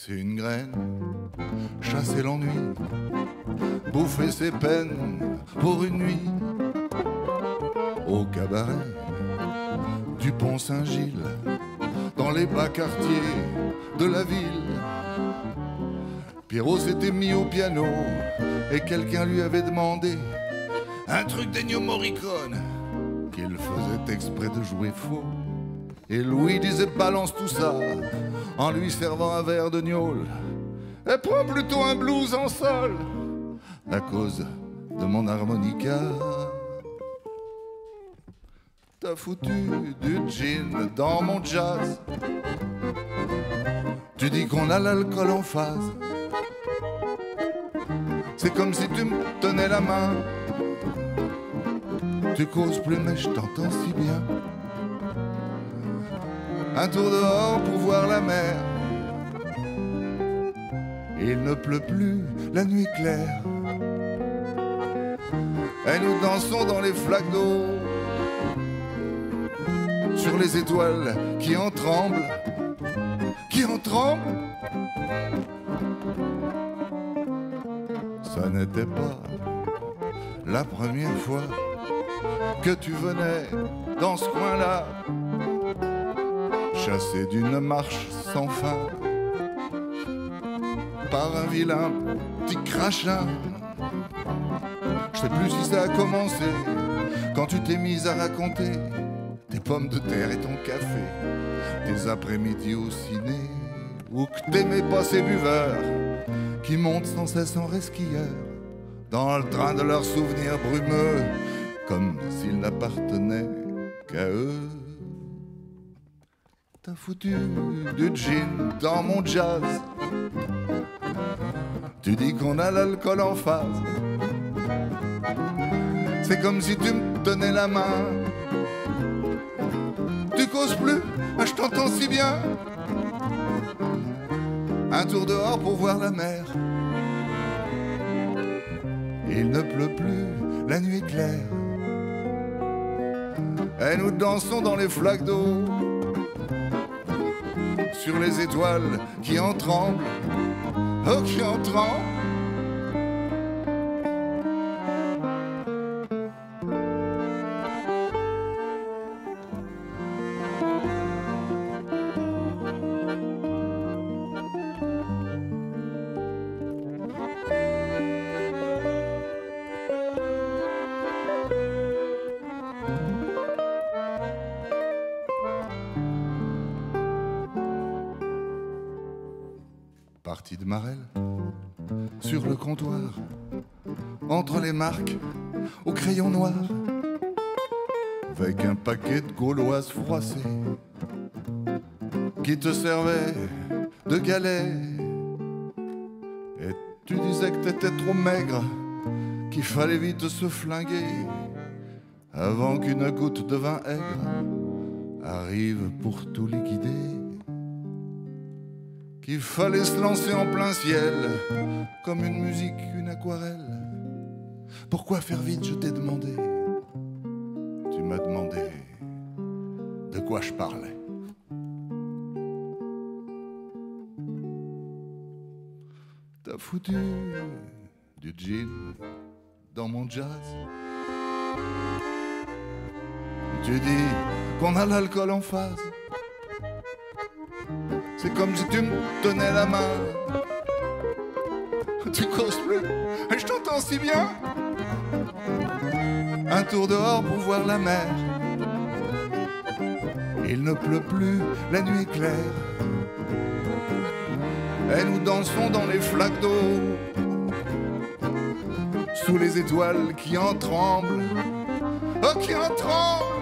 Casser une graine, chasser l'ennui, bouffer ses peines pour une nuit. Au cabaret du Pont Saint-Gilles, dans les bas quartiers de la ville, Pierrot s'était mis au piano et quelqu'un lui avait demandé un truc d'Ennio Morricone qu'il faisait exprès de jouer faux. Et Louis disait balance tout ça en lui servant un verre de gnôle. Et prends plutôt un blues en sol à cause de mon harmonica. T'as foutu du gin dans mon jazz. Tu dis qu'on a l'alcool en phase. C'est comme si tu me tenais la main. Tu causes plus mais je t'entends si bien. Un tour dehors pour voir la mer. Il ne pleut plus, la nuit est claire. Et nous dansons dans les flaques d'eau, sur les étoiles qui en tremblent. Qui en tremblent. Ça n'était pas la première fois que tu venais dans ce coin-là, chassé d'une marche sans fin par un vilain petit crachin. Je sais plus si ça a commencé quand tu t'es mise à raconter tes pommes de terre et ton café, tes après-midi au ciné, ou que t'aimais pas ces buveurs qui montent sans cesse en resquilleur dans le train de leurs souvenirs brumeux, comme s'ils n'appartenaient qu'à eux. T'as foutu du gin dans mon jazz. Tu dis qu'on a l'alcool en phase. C'est comme si tu me tenais la main. Tu causes plus, je t'entends si bien. Un tour dehors pour voir la mer. Il ne pleut plus, la nuit est claire. Et nous dansons dans les flaques d'eau, sur les étoiles qui en tremblent. Oh, qui en tremblent. Partie de Marelle, sur le comptoir, entre les marques, au crayon noir, avec un paquet de gauloises froissées qui te servaient de galets. Et tu disais que t'étais trop maigre, qu'il fallait vite se flinguer avant qu'une goutte de vin aigre arrive pour tout liquider. Qu'il fallait se lancer en plein ciel, comme une musique, une aquarelle. Pourquoi faire vite, je t'ai demandé. Tu m'as demandé de quoi je parlais. T'as foutu du gin dans mon jazz. Tu dis qu'on a l'alcool en phase. C'est comme si tu me tenais la main. Tu causes plus, et je t'entends si bien. Un tour dehors pour voir la mer. Il ne pleut plus, la nuit est claire. Et nous dansons dans les flaques d'eau, sous les étoiles qui en tremblent. Oh, qui en tremblent.